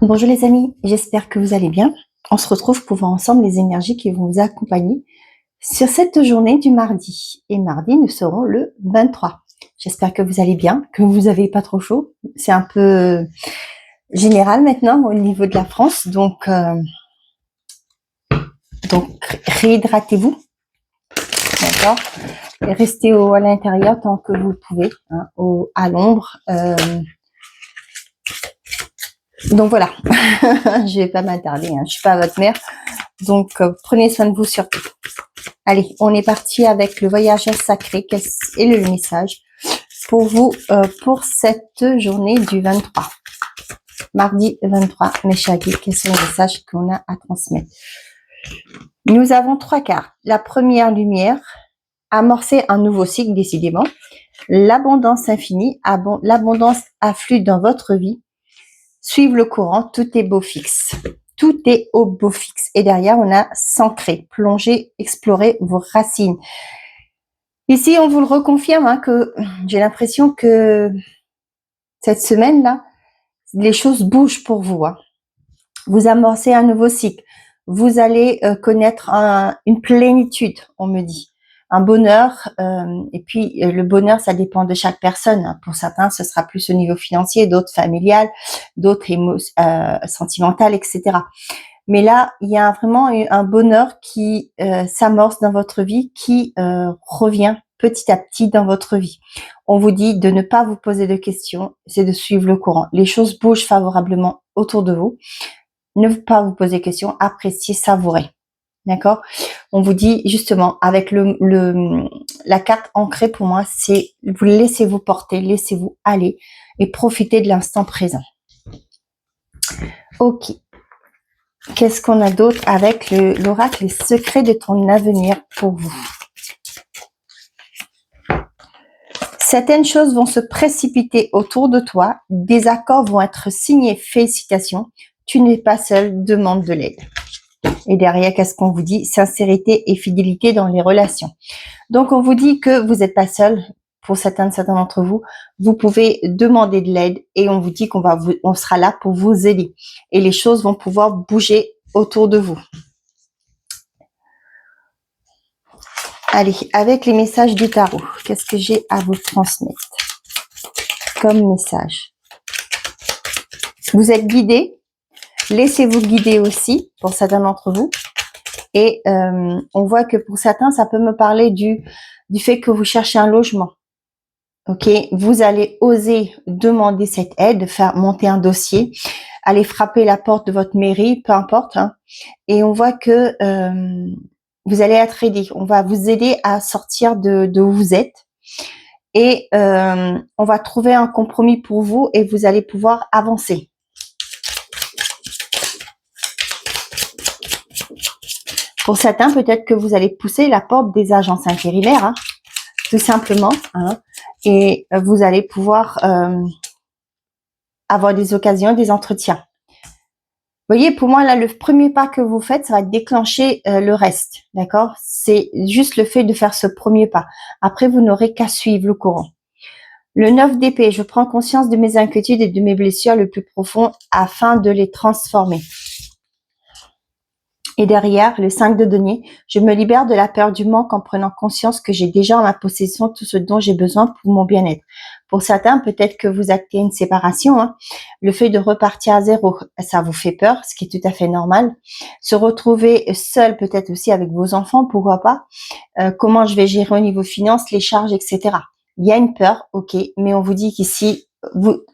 Bonjour les amis, j'espère que vous allez bien. On se retrouve pour voir ensemble les énergies qui vont vous accompagner sur cette journée du mardi. Et mardi, nous serons le 23. J'espère que vous allez bien, que vous n'avez pas trop chaud. C'est un peu général maintenant au niveau de la France, donc réhydratez-vous, d'accord. Et restez à l'intérieur tant que vous le pouvez, hein, à l'ombre. Donc voilà, je vais pas m'attarder, hein. Je suis pas votre mère, donc prenez soin de vous surtout. Allez, on est parti avec le voyageur sacré et le message pour vous pour cette journée du 23. Mardi 23, mes chers guides, quels sont les messages qu'on a à transmettre? Nous avons 3 cartes. La première lumière, amorcer un nouveau cycle décidément. L'abondance infinie, l'abondance afflue dans votre vie. Suivre le courant, tout est beau fixe. Tout est au beau fixe. Et derrière, on a s'ancrer, plonger, explorer vos racines. Ici, on vous le reconfirme, hein, que j'ai l'impression que cette semaine-là, les choses bougent pour vous. Hein. Vous amorcez un nouveau cycle. Vous allez connaître une plénitude, on me dit. Un bonheur. Et puis, le bonheur, ça dépend de chaque personne. Hein. Pour certains, ce sera plus au niveau financier, d'autres familial, d'autres sentimental, etc. Mais là, il y a vraiment un bonheur qui s'amorce dans votre vie, qui revient petit à petit dans votre vie. On vous dit de ne pas vous poser de questions, c'est de suivre le courant. Les choses bougent favorablement autour de vous. Ne pas vous poser de questions, appréciez, savourez. D'accord? On vous dit justement, avec la carte ancrée pour moi, c'est vous laissez-vous porter, laissez-vous aller et profitez de l'instant présent. Ok. Qu'est-ce qu'on a d'autre avec l'oracle, les secrets de ton avenir pour vous? Certaines choses vont se précipiter autour de toi, des accords vont être signés, félicitations, tu n'es pas seul, demande de l'aide. Et derrière, qu'est-ce qu'on vous dit? Sincérité et fidélité dans les relations. Donc, on vous dit que vous n'êtes pas seul. Pour certains d'entre vous, vous pouvez demander de l'aide et on vous dit on sera là pour vous aider. Et les choses vont pouvoir bouger autour de vous. Allez, avec les messages du tarot, qu'est-ce que j'ai à vous transmettre comme message? Vous êtes guidé, laissez-vous guider aussi pour certains d'entre vous. Et on voit que pour certains, ça peut me parler du fait que vous cherchez un logement. Ok, vous allez oser demander cette aide, faire monter un dossier, aller frapper la porte de votre mairie, peu importe. Hein, et on voit que vous allez être aidé. On va vous aider à sortir de où vous êtes. Et on va trouver un compromis pour vous et vous allez pouvoir avancer. Pour certains, peut-être que vous allez pousser la porte des agences intérimaires, hein, tout simplement. Hein, et vous allez pouvoir avoir des occasions, des entretiens. Vous voyez, pour moi, là, le premier pas que vous faites, ça va déclencher le reste, d'accord? C'est juste le fait de faire ce premier pas. Après, vous n'aurez qu'à suivre le courant. Le 9 d'épée, je prends conscience de mes inquiétudes et de mes blessures les plus profondes afin de les transformer. Et derrière, le 5 de denier, je me libère de la peur du manque en prenant conscience que j'ai déjà en ma possession tout ce dont j'ai besoin pour mon bien-être. Pour certains, peut-être que vous actez une séparation. Hein. Le fait de repartir à zéro, ça vous fait peur, ce qui est tout à fait normal. Se retrouver seul, peut-être aussi avec vos enfants, pourquoi pas. Comment je vais gérer au niveau finance, les charges, etc. Il y a une peur, ok, mais on vous dit qu'ici,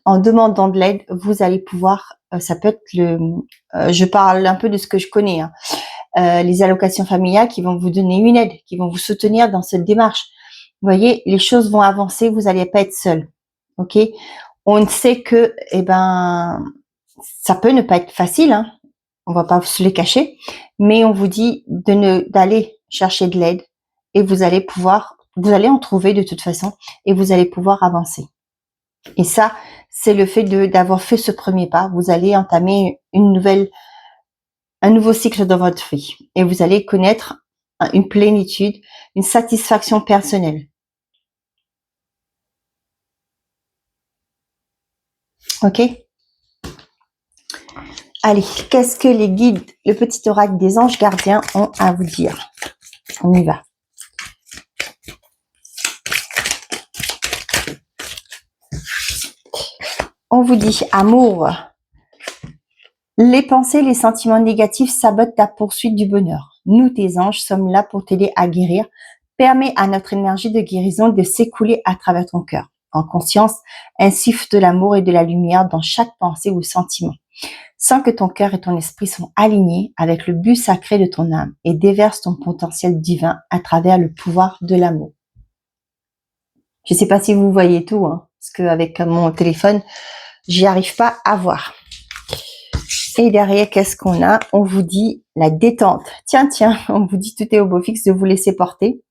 en demandant de l'aide, vous allez pouvoir, ça peut être je parle un peu de ce que je connais, hein, les allocations familiales qui vont vous donner une aide, qui vont vous soutenir dans cette démarche. Vous voyez, les choses vont avancer, vous n'allez pas être seul, ok. On sait que, ça peut ne pas être facile, hein, on va pas se le cacher, mais on vous dit d'aller chercher de l'aide et vous allez en trouver de toute façon et vous allez pouvoir avancer. Et ça, c'est le fait d'avoir fait ce premier pas. Vous allez entamer un nouveau cycle dans votre vie et vous allez connaître une plénitude, une satisfaction personnelle. Ok? Allez, qu'est-ce que les guides, le petit oracle des anges gardiens ont à vous dire? On y va. On vous dit amour. Les pensées, les sentiments négatifs sabotent ta poursuite du bonheur. Nous, tes anges, sommes là pour t'aider à guérir. Permets à notre énergie de guérison de s'écouler à travers ton cœur. En conscience, insuffle de l'amour et de la lumière dans chaque pensée ou sentiment. Sens que ton cœur et ton esprit sont alignés avec le but sacré de ton âme et déverse ton potentiel divin à travers le pouvoir de l'amour. Je ne sais pas si vous voyez tout, hein, parce qu'avec mon téléphone, j'y arrive pas à voir. Et derrière, qu'est-ce qu'on a? On vous dit la détente. Tiens, on vous dit tout est au beau fixe de vous laisser porter.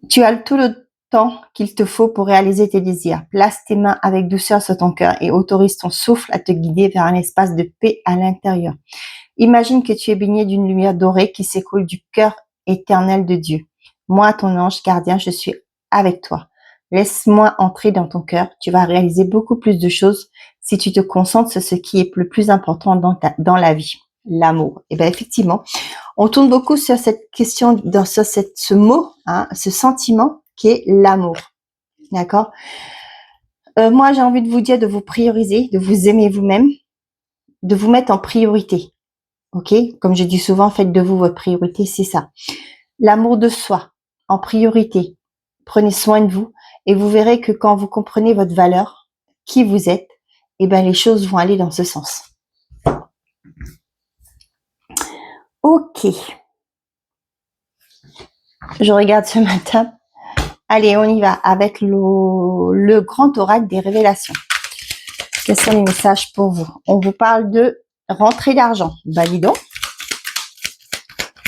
Tu as tout le temps qu'il te faut pour réaliser tes désirs. Place tes mains avec douceur sur ton cœur et autorise ton souffle à te guider vers un espace de paix à l'intérieur. Imagine que tu es baigné d'une lumière dorée qui s'écoule du cœur éternel de Dieu. Moi, ton ange gardien, je suis avec toi. Laisse-moi entrer dans ton cœur. Tu vas réaliser beaucoup plus de choses si tu te concentres sur ce qui est le plus important dans la vie, l'amour. Et bien effectivement, on tourne beaucoup sur cette question, sur ce mot, hein, ce sentiment qui est l'amour. D'accord? Moi, j'ai envie de vous dire de vous prioriser, de vous aimer vous-même, de vous mettre en priorité. Ok? Comme je dis souvent, faites de vous votre priorité, c'est ça. L'amour de soi, en priorité. Prenez soin de vous et vous verrez que quand vous comprenez votre valeur, qui vous êtes, eh ben les choses vont aller dans ce sens. Ok. Je regarde ce matin. Allez, on y va avec le grand oracle des révélations. Quels sont les messages pour vous? On vous parle de rentrée d'argent. Validons.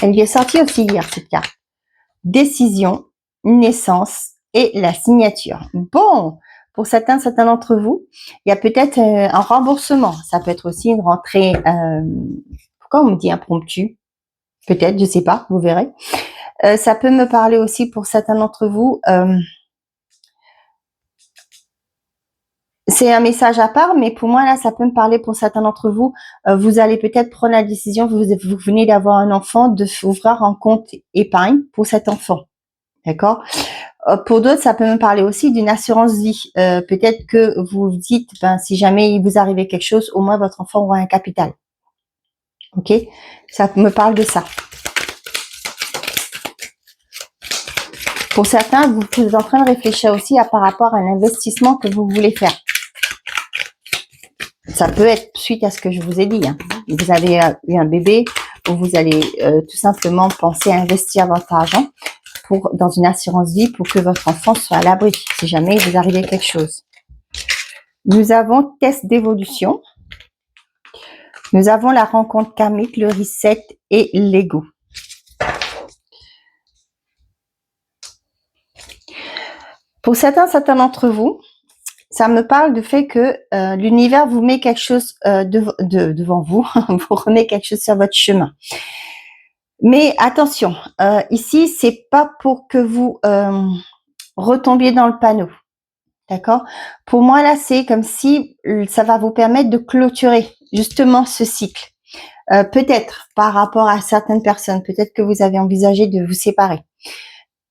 Elle est sortie aussi hier, cette carte. Décision, naissance et la signature. Bon, pour certains d'entre vous, il y a peut-être un remboursement. Ça peut être aussi une rentrée, pourquoi on me dit impromptu? Peut-être, je sais pas, vous verrez. Ça peut me parler aussi pour certains d'entre vous. C'est un message à part, mais pour moi, là, ça peut me parler pour certains d'entre vous. Vous allez peut-être prendre la décision, vous venez d'avoir un enfant, de ouvrir un compte épargne pour cet enfant. D'accord? Pour d'autres, ça peut me parler aussi d'une assurance vie. Peut-être que vous vous dites, ben, si jamais il vous arrivait quelque chose, au moins votre enfant aura un capital. Ok? Ça me parle de ça. Pour certains, vous êtes en train de réfléchir aussi par rapport à un investissement que vous voulez faire. Ça peut être suite à ce que je vous ai dit. Hein. Vous avez eu un bébé, ou vous allez tout simplement penser à investir votre argent dans une assurance vie pour que votre enfant soit à l'abri, si jamais il vous arrivait quelque chose. Nous avons test d'évolution. Nous avons la rencontre karmique, le reset et l'ego. Pour certains d'entre vous, ça me parle du fait que l'univers vous met quelque chose devant vous, vous remet quelque chose sur votre chemin. Mais attention, ici, c'est pas pour que vous retombiez dans le panneau. D'accord? Pour moi, là, c'est comme si ça va vous permettre de clôturer justement ce cycle. Peut-être par rapport à certaines personnes, peut-être que vous avez envisagé de vous séparer.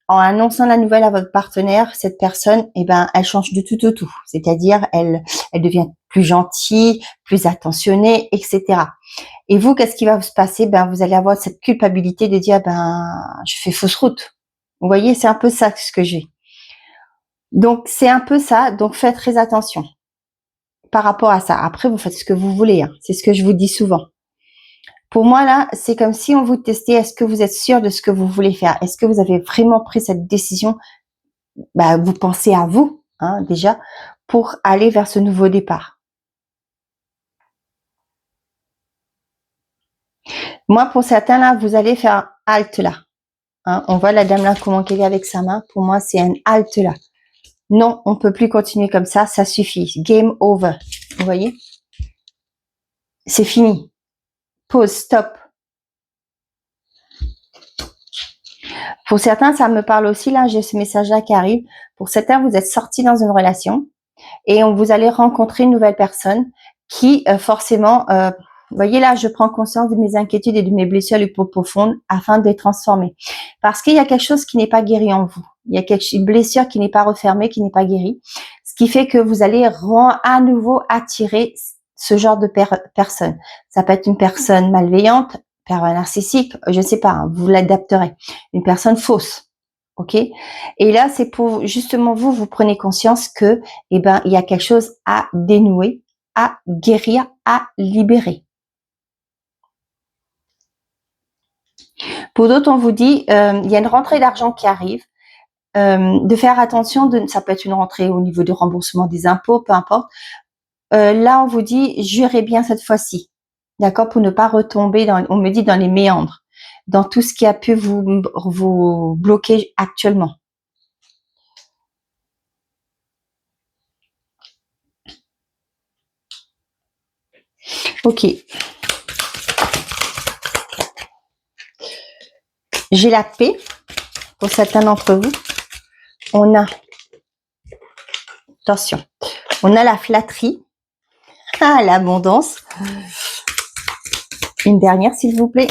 En annonçant la nouvelle à votre partenaire, cette personne, eh ben, elle change de tout au tout. C'est-à-dire, elle devient plus gentille, plus attentionnée, etc. Et vous, qu'est-ce qui va se passer? Ben, vous allez avoir cette culpabilité de dire, ben, je fais fausse route. Vous voyez, c'est un peu ça ce que j'ai. Donc, c'est un peu ça. Donc, faites très attention par rapport à ça. Après, vous faites ce que vous voulez. Hein. C'est ce que je vous dis souvent. Pour moi, là, c'est comme si on vous testait. Est-ce que vous êtes sûr de ce que vous voulez faire? Est-ce que vous avez vraiment pris cette décision? Ben, vous pensez à vous, hein, déjà, pour aller vers ce nouveau départ. Moi, pour certains, là, vous allez faire halte là. Hein, on voit la dame là, comment qu'elle est avec sa main. Pour moi, c'est un halte là. Non, on peut plus continuer comme ça. Ça suffit. Game over. Vous voyez? C'est fini. Pause, stop. Pour certains, ça me parle aussi, là, j'ai ce message-là qui arrive. Pour certains, vous êtes sortis dans une relation et vous allez rencontrer une nouvelle personne qui forcément, vous voyez là, je prends conscience de mes inquiétudes et de mes blessures les plus profondes afin de les transformer. Parce qu'il y a quelque chose qui n'est pas guéri en vous. Il y a une blessure qui n'est pas refermée, qui n'est pas guérie. Ce qui fait que vous allez à nouveau attirer ce genre de personne. Ça peut être une personne malveillante, pervers narcissique, je ne sais pas, hein, vous l'adapterez. Une personne fausse. Ok? Et là, c'est pour justement vous prenez conscience que, eh ben, il y a quelque chose à dénouer, à guérir, à libérer. Pour d'autres, on vous dit, il y a une rentrée d'argent qui arrive, de faire attention, ça peut être une rentrée au niveau du remboursement des impôts, peu importe. Là, on vous dit, jurez bien cette fois-ci, d'accord, pour ne pas retomber on me dit dans les méandres, dans tout ce qui a pu vous bloquer actuellement. Ok. J'ai la paix pour certains d'entre vous. On a, attention, on a la flatterie, l'abondance. Une dernière, s'il vous plaît.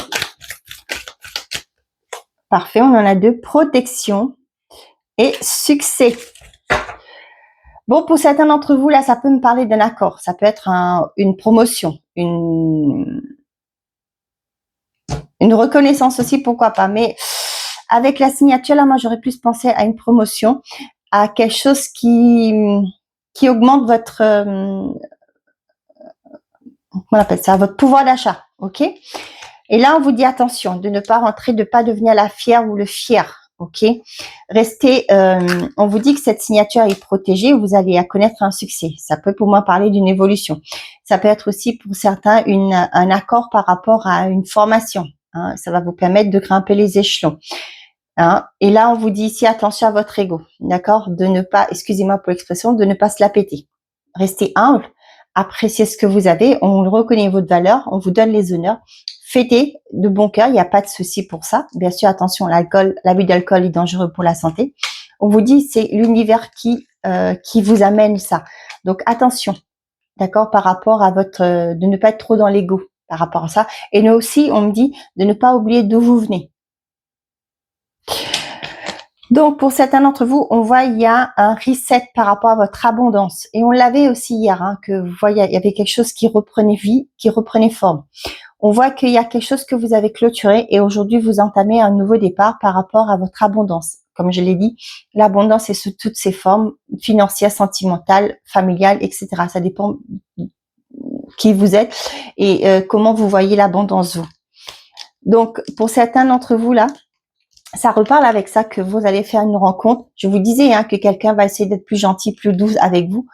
Parfait, on en a deux. Protection et succès. Bon, pour certains d'entre vous, là, ça peut me parler d'un accord. Ça peut être une promotion, une reconnaissance aussi, pourquoi pas. Mais avec la signature, là, moi, j'aurais plus pensé à une promotion, à quelque chose qui augmente votre, comment on appelle ça, votre pouvoir d'achat, ok? Et là, on vous dit attention, de ne pas rentrer, de ne pas devenir la fière ou le fier, ok? Restez, on vous dit que cette signature est protégée, vous allez connaître un succès. Ça peut pour moi parler d'une évolution. Ça peut être aussi pour certains un accord par rapport à une formation. Hein, ça va vous permettre de grimper les échelons. Hein, et là, on vous dit ici, attention à votre ego, d'accord? De ne pas, excusez-moi pour l'expression, de ne pas se la péter. Restez humble, appréciez ce que vous avez, on reconnaît votre valeur, on vous donne les honneurs. Fêtez de bon cœur, il n'y a pas de souci pour ça. Bien sûr, attention, l'abus d'alcool est dangereux pour la santé. On vous dit, c'est l'univers qui vous amène ça. Donc, attention, d'accord, par rapport à de ne pas être trop dans l'ego par rapport à ça. Et nous aussi, on me dit de ne pas oublier d'où vous venez. Donc, pour certains d'entre vous, on voit il y a un reset par rapport à votre abondance. Et on l'avait aussi hier, hein, que vous voyez, il y avait quelque chose qui reprenait vie, qui reprenait forme. On voit qu'il y a quelque chose que vous avez clôturé et aujourd'hui, vous entamez un nouveau départ par rapport à votre abondance. Comme je l'ai dit, l'abondance est sous toutes ses formes, financières, sentimentales, familiales, etc. Ça dépend qui vous êtes et comment vous voyez l'abondance vous. Donc, pour certains d'entre vous là, ça reparle avec ça que vous allez faire une rencontre. Je vous disais hein, que quelqu'un va essayer d'être plus gentil, plus doux avec vous.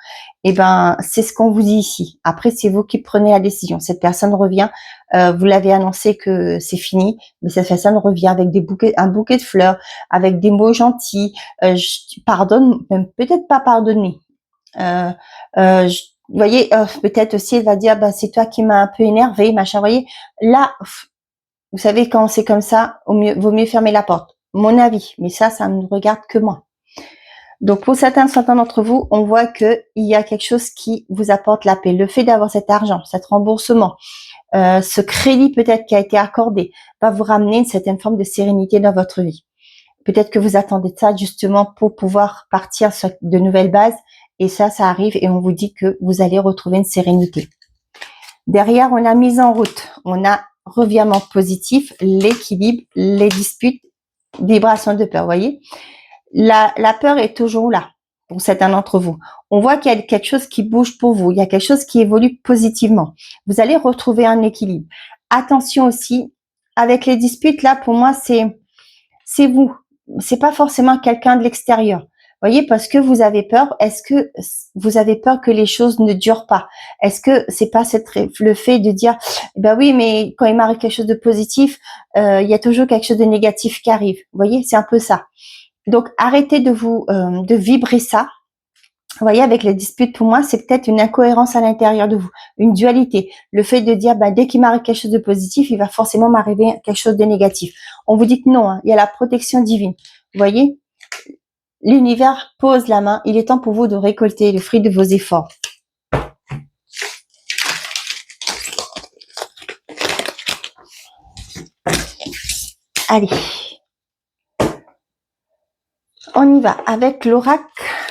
Et ben, c'est ce qu'on vous dit ici. Après, c'est vous qui prenez la décision. Cette personne revient. Vous l'avez annoncé que c'est fini, mais cette personne revient avec un bouquet de fleurs, avec des mots gentils. Pardonne, même peut-être pas pardonner. Vous voyez, peut-être aussi, elle va dire, bah, c'est toi qui m'as un peu énervé, machin. Vous voyez, là. Vous savez, quand c'est comme ça, vaut mieux fermer la porte. Mon avis, mais ça ne regarde que moi. Donc, pour certains d'entre vous, on voit qu'il y a quelque chose qui vous apporte la paix. Le fait d'avoir cet argent, cet remboursement, ce crédit peut-être qui a été accordé, va vous ramener une certaine forme de sérénité dans votre vie. Peut-être que vous attendez ça justement pour pouvoir partir sur de nouvelles bases. Et ça arrive et on vous dit que vous allez retrouver une sérénité. Derrière, on a mise en route. On a revirement positif, l'équilibre, les disputes, vibration de peur, vous voyez. La peur est toujours là pour certains d'entre vous. On voit qu'il y a quelque chose qui bouge pour vous, il y a quelque chose qui évolue positivement. Vous allez retrouver un équilibre. Attention aussi, avec les disputes, là, pour moi, c'est vous. C'est pas forcément quelqu'un de l'extérieur. Voyez, parce que vous avez peur, est-ce que vous avez peur que les choses ne durent pas? Est-ce que c'est pas le fait de dire, ben oui, mais quand il m'arrive quelque chose de positif, il y a toujours quelque chose de négatif qui arrive. Vous voyez, c'est un peu ça. Donc, arrêtez de vibrer ça. Vous voyez, avec les disputes, pour moi, c'est peut-être une incohérence à l'intérieur de vous, une dualité. Le fait de dire, dès qu'il m'arrive quelque chose de positif, il va forcément m'arriver quelque chose de négatif. On vous dit que non, hein, il y a la protection divine. Vous voyez, l'univers pose la main. Il est temps pour vous de récolter le fruit de vos efforts. Allez. On y va avec l'oracle,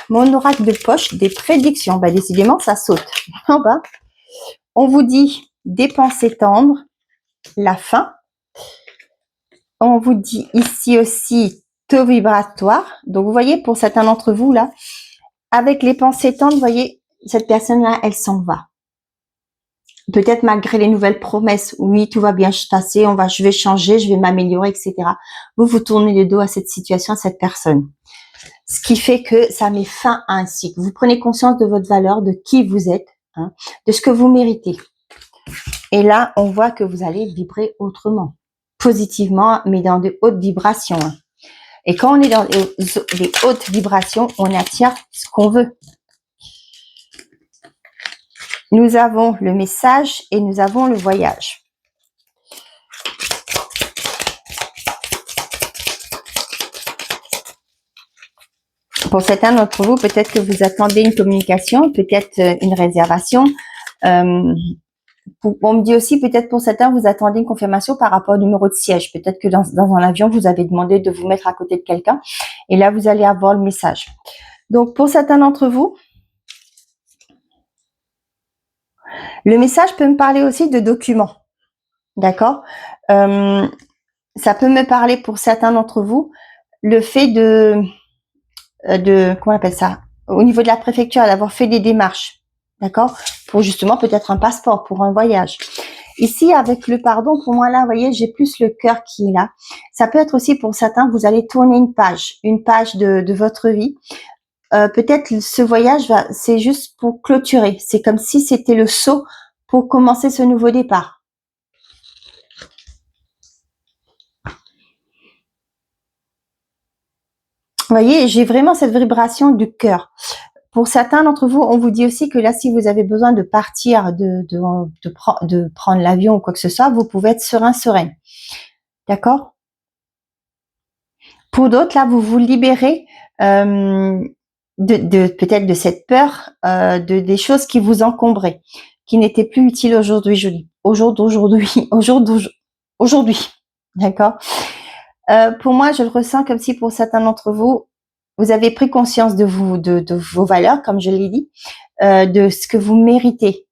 mon oracle de poche des prédictions. Bah, décidément, ça saute. En bas, on vous dit des pensées tendres, la fin. On vous dit ici aussi taux vibratoire. Donc, vous voyez, pour certains d'entre vous, là, avec les pensées tendres, vous voyez, cette personne-là, elle s'en va. Peut-être malgré les nouvelles promesses. Oui, tout va bien se passer, je vais changer, je vais m'améliorer, etc. Vous tournez le dos à cette situation, à cette personne. Ce qui fait que ça met fin à un cycle. Vous prenez conscience de votre valeur, de qui vous êtes, hein, de ce que vous méritez. Et là, on voit que vous allez vibrer autrement, positivement, mais dans de hautes vibrations. Hein. Et quand on est dans les hautes vibrations, on attire ce qu'on veut. Nous avons le message et nous avons le voyage. Pour certains d'entre vous, peut-être que vous attendez une communication, peut-être une réservation. On me dit aussi, peut-être pour certains, vous attendez une confirmation par rapport au numéro de siège. Peut-être que dans un avion, vous avez demandé de vous mettre à côté de quelqu'un. Et là, vous allez avoir le message. Donc, pour certains d'entre vous, le message peut me parler aussi de documents. D'accord, ça peut me parler pour certains d'entre vous, le fait de comment on appelle ça, au niveau de la préfecture, d'avoir fait des démarches, d'accord, pour justement peut-être un passeport, pour un voyage. Ici, avec le pardon, pour moi, là, vous voyez, j'ai plus le cœur qui est là. Ça peut être aussi pour certains, vous allez tourner une page de votre vie. Peut-être ce voyage, c'est juste pour clôturer. C'est comme si c'était le saut pour commencer ce nouveau départ. Vous voyez, j'ai vraiment cette vibration du cœur. Pour certains d'entre vous, on vous dit aussi que là, si vous avez besoin de partir, de prendre l'avion ou quoi que ce soit, vous pouvez être serein. D'accord? Pour d'autres, là, vous vous libérez peut-être de cette peur, des choses qui vous encombraient, qui n'étaient plus utiles aujourd'hui, je dis. Aujourd'hui. D'accord? Pour moi, je le ressens comme si pour certains d'entre vous, vous avez pris conscience de vos valeurs, comme je l'ai dit, de ce que vous méritez,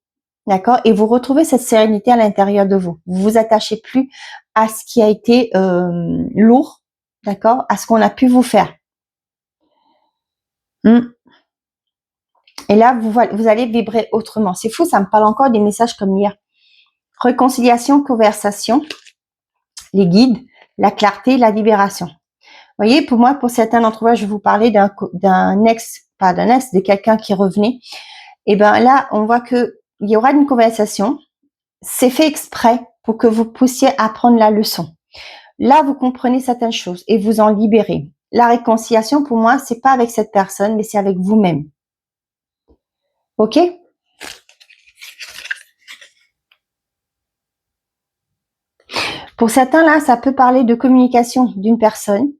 d'accord, et vous retrouvez cette sérénité à l'intérieur de vous. Vous vous attachez plus à ce qui a été lourd, d'accord, à ce qu'on a pu vous faire. Et là, vous allez vibrer autrement. C'est fou, ça me parle encore des messages comme hier. Réconciliation, conversation, les guides, la clarté, la libération. Vous voyez, pour moi, pour certains d'entre vous, je vais vous parler de quelqu'un qui revenait. Et ben là, on voit que il y aura une conversation. C'est fait exprès pour que vous puissiez apprendre la leçon. Là, vous comprenez certaines choses et vous en libérez. La réconciliation, pour moi, c'est pas avec cette personne, mais c'est avec vous-même. Ok? Pour certains, là, ça peut parler de communication d'une personne.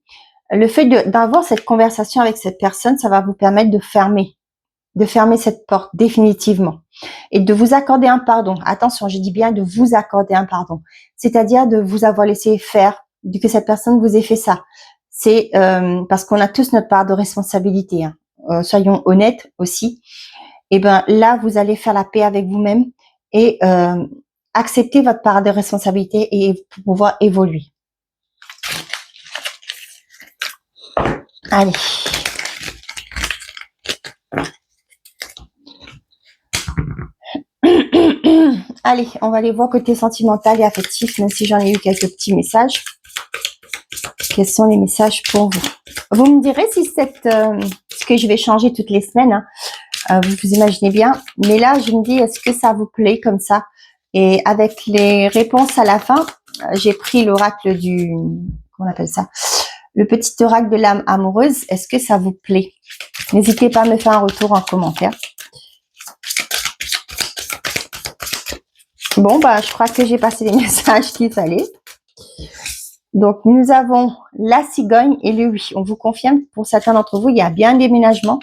Le fait d'avoir cette conversation avec cette personne, ça va vous permettre de fermer cette porte définitivement et de vous accorder un pardon. Attention, je dis bien de vous accorder un pardon, c'est-à-dire de vous avoir laissé faire, que cette personne vous ait fait ça. C'est parce qu'on a tous notre part de responsabilité. Hein. Soyons honnêtes aussi. Et ben là, vous allez faire la paix avec vous-même et accepter votre part de responsabilité et pour pouvoir évoluer. Allez. Allez, on va aller voir côté sentimental et affectif, même si j'en ai eu quelques petits messages. Quels sont les messages pour vous? Vous me direz si ce que je vais changer toutes les semaines, hein, vous imaginez bien. Mais là, je me dis, est-ce que ça vous plaît comme ça? Et avec les réponses à la fin, j'ai pris l'oracle comment on appelle ça? Le petit oracle de l'âme amoureuse. Est-ce que ça vous plaît? N'hésitez pas à me faire un retour en commentaire. Bon, bah, je crois que j'ai passé les messages qu'il fallait. Donc, nous avons la cigogne et le oui. On vous confirme, pour certains d'entre vous, il y a bien un déménagement.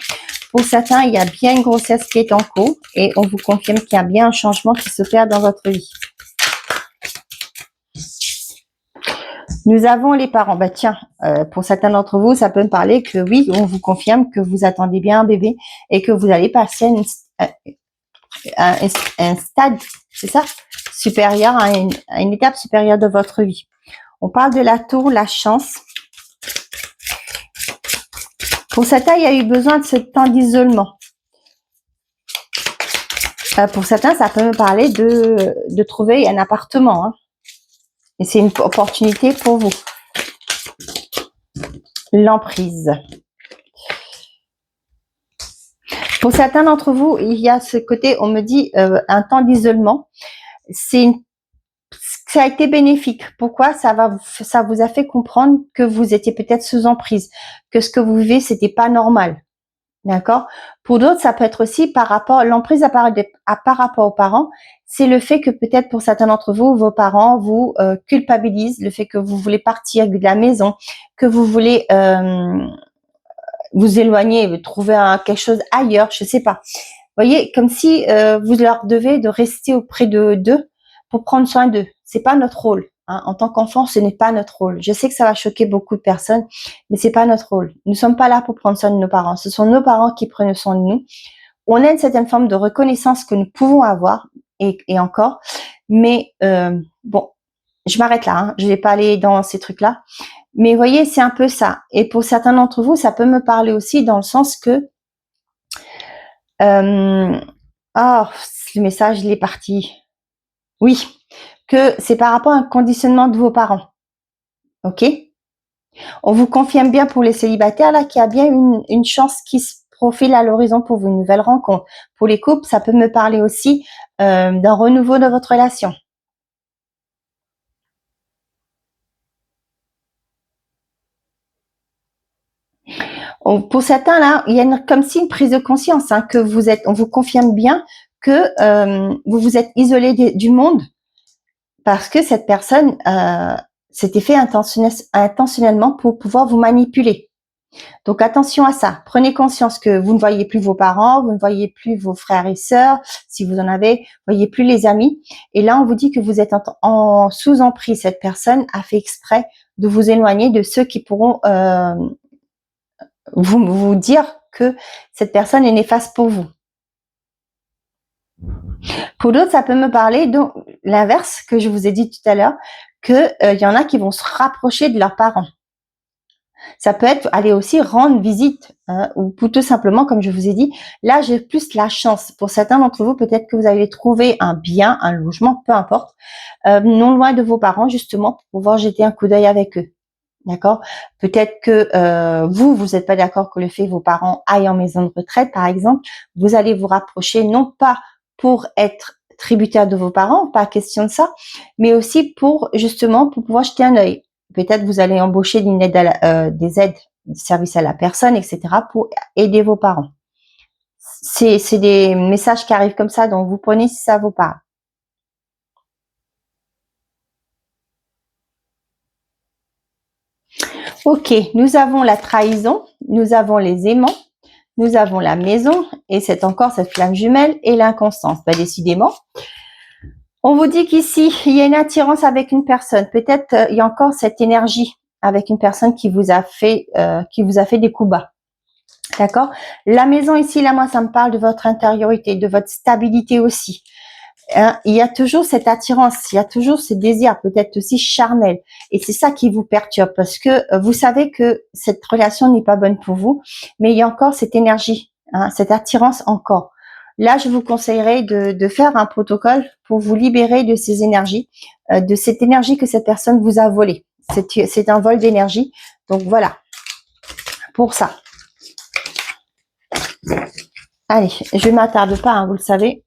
Pour certains, il y a bien une grossesse qui est en cours. Et on vous confirme qu'il y a bien un changement qui s'opère dans votre vie. Nous avons les parents. Bah tiens, pour certains d'entre vous, ça peut me parler que oui, on vous confirme que vous attendez bien un bébé et que vous allez passer un stade, c'est ça, supérieur à une étape supérieure de votre vie. On parle de la tour, la chance. Pour certains, il y a eu besoin de ce temps d'isolement. Pour certains, ça peut me parler de trouver un appartement. Hein. Et c'est une opportunité pour vous. L'emprise. Pour certains d'entre vous, il y a ce côté, on me dit, un temps d'isolement. Ça a été bénéfique. Pourquoi? Ça vous a fait comprendre que vous étiez peut-être sous emprise, que ce que vous vivez, c'était pas normal. D'accord? Pour d'autres, ça peut être aussi par rapport, l'emprise par rapport aux parents, c'est le fait que peut-être pour certains d'entre vous, vos parents vous culpabilisent, le fait que vous voulez partir de la maison, que vous voulez vous éloigner, trouver quelque chose ailleurs, je sais pas. Vous voyez, comme si vous leur devez de rester auprès d'eux pour prendre soin d'eux. C'est pas notre rôle. Hein. En tant qu'enfant, ce n'est pas notre rôle. Je sais que ça va choquer beaucoup de personnes, mais c'est pas notre rôle. Nous sommes pas là pour prendre soin de nos parents. Ce sont nos parents qui prennent soin de nous. On a une certaine forme de reconnaissance que nous pouvons avoir, et encore. Mais bon, je m'arrête là. Hein. Je vais pas aller dans ces trucs-là. Mais vous voyez, c'est un peu ça. Et pour certains d'entre vous, ça peut me parler aussi dans le sens que oh, le message, il est parti. Oui, que c'est par rapport à un conditionnement de vos parents. Ok? On vous confirme bien pour les célibataires là qu'il y a bien une chance qui se profile à l'horizon pour vous, une nouvelle rencontre. Pour les couples, ça peut me parler aussi d'un renouveau de votre relation. Pour certains là, il y a comme si une prise de conscience hein, que vous êtes. On vous confirme bien que vous vous êtes isolé du monde parce que cette personne s'était fait intentionnellement pour pouvoir vous manipuler. Donc attention à ça. Prenez conscience que vous ne voyez plus vos parents, vous ne voyez plus vos frères et sœurs, si vous en avez, vous ne voyez plus les amis. Et là, on vous dit que vous êtes sous emprise. Cette personne a fait exprès de vous éloigner de ceux qui pourront vous dire que cette personne est néfaste pour vous. Pour d'autres, ça peut me parler de l'inverse que je vous ai dit tout à l'heure, qu'il y en a qui vont se rapprocher de leurs parents. Ça peut être aller aussi rendre visite hein, ou tout simplement, comme je vous ai dit, là j'ai plus la chance. Pour certains d'entre vous, peut-être que vous allez trouver un bien, un logement, peu importe, non loin de vos parents justement pour pouvoir jeter un coup d'œil avec eux. D'accord? Peut-être que vous n'êtes pas d'accord que le fait que vos parents aillent en maison de retraite, par exemple, vous allez vous rapprocher non pas pour être tributaire de vos parents, pas question de ça, mais aussi pour justement pour pouvoir jeter un œil. Peut-être vous allez embaucher des aides de service à la personne, etc. pour aider vos parents. C'est des messages qui arrivent comme ça, donc vous prenez si ça vous parle. Ok, nous avons la trahison, nous avons les aimants, nous avons la maison et c'est encore cette flamme jumelle et l'inconstance. Bah, décidément, on vous dit qu'ici, il y a une attirance avec une personne. Peut-être il y a encore cette énergie avec une personne qui vous a fait des coups bas. D'accord? La maison ici, là, moi, ça me parle de votre intériorité, de votre stabilité aussi. Hein, il y a toujours cette attirance, il y a toujours ce désir, peut-être aussi charnel. Et c'est ça qui vous perturbe parce que vous savez que cette relation n'est pas bonne pour vous, mais il y a encore cette énergie, hein, cette attirance encore. Là, je vous conseillerais de faire un protocole pour vous libérer de ces énergies, de cette énergie que cette personne vous a volée. C'est un vol d'énergie. Donc voilà, pour ça. Allez, je ne m'attarde pas, hein, vous le savez.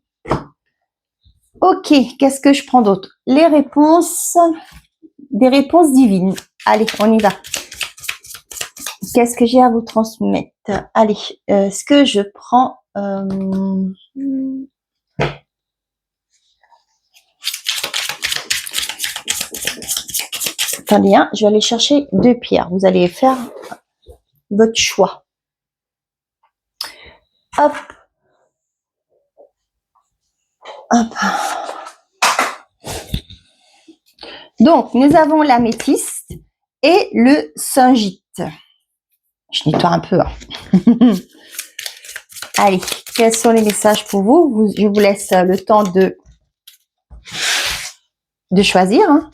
Ok, qu'est-ce que je prends d'autre? Les réponses, des réponses divines. Allez, on y va. Qu'est-ce que j'ai à vous transmettre? Allez, ce que je prends... Attendez, hein, je vais aller chercher 2 pierres. Vous allez faire votre choix. Hop. Hop. Donc, nous avons l'améthyste et le Singite. Je nettoie un peu. Hein. Allez, quels sont les messages pour vous? Je vous laisse le temps de choisir. Hein.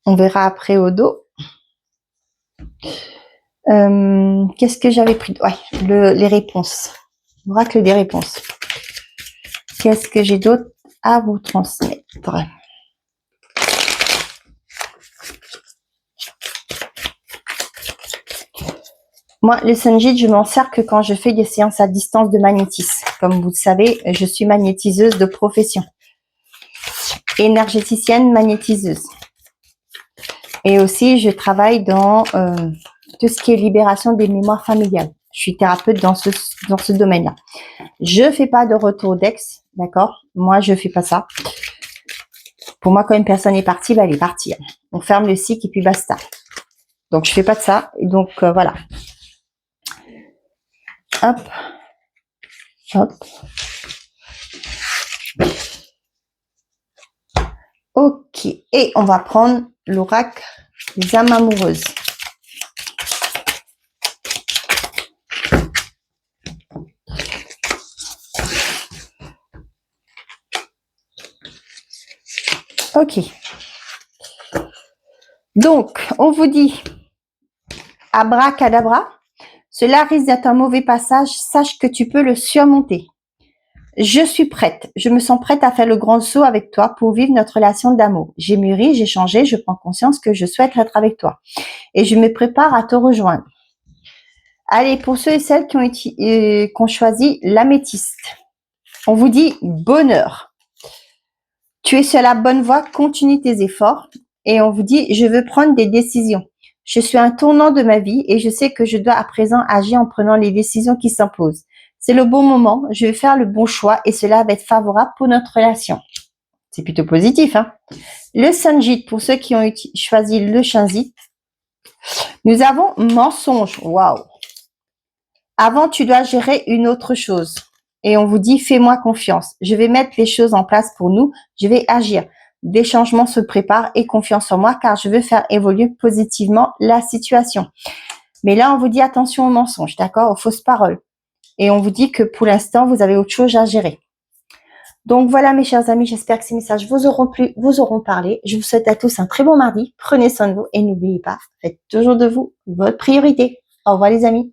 On verra après au dos. Qu'est-ce que j'avais pris? Ouais, les réponses. L'oracle des réponses. Qu'est-ce que j'ai d'autre à vous transmettre? Moi, le Singite, je m'en sers que quand je fais des séances à distance de magnétisme. Comme vous le savez, je suis magnétiseuse de profession. Énergéticienne magnétiseuse. Et aussi, je travaille dans tout ce qui est libération des mémoires familiales. Je suis thérapeute dans ce domaine-là. Je fais pas de retour d'ex, d'accord? Moi, je fais pas ça. Pour moi, quand une personne est partie, bah, elle est partie. On ferme le cycle et puis basta. Donc, je fais pas de ça. Et donc, voilà. Hop. Hop. Ok. Et on va prendre l'oracle des âmes amoureuses. Ok. Donc, on vous dit abracadabra. Cela risque d'être un mauvais passage. Sache que tu peux le surmonter. Je suis prête. Je me sens prête à faire le grand saut avec toi pour vivre notre relation d'amour. J'ai mûri, j'ai changé, je prends conscience que je souhaite être avec toi. Et je me prépare à te rejoindre. Allez, pour ceux et celles qui ont choisi l'améthyste, on vous dit bonheur. Tu es sur la bonne voie, continue tes efforts. Et on vous dit, je veux prendre des décisions. Je suis à un tournant de ma vie et je sais que je dois à présent agir en prenant les décisions qui s'imposent. C'est le bon moment, je vais faire le bon choix et cela va être favorable pour notre relation. C'est plutôt positif, hein? Le Singite, pour ceux qui ont choisi le Singite, nous avons mensonge. Waouh! Avant, tu dois gérer une autre chose. Et on vous dit, fais-moi confiance. Je vais mettre les choses en place pour nous. Je vais agir. Des changements se préparent et confiance en moi car je veux faire évoluer positivement la situation. Mais là, on vous dit attention aux mensonges, d'accord? Aux fausses paroles. Et on vous dit que pour l'instant, vous avez autre chose à gérer. Donc voilà mes chers amis, j'espère que ces messages vous auront plu, vous auront parlé. Je vous souhaite à tous un très bon mardi. Prenez soin de vous et n'oubliez pas, faites toujours de vous votre priorité. Au revoir les amis.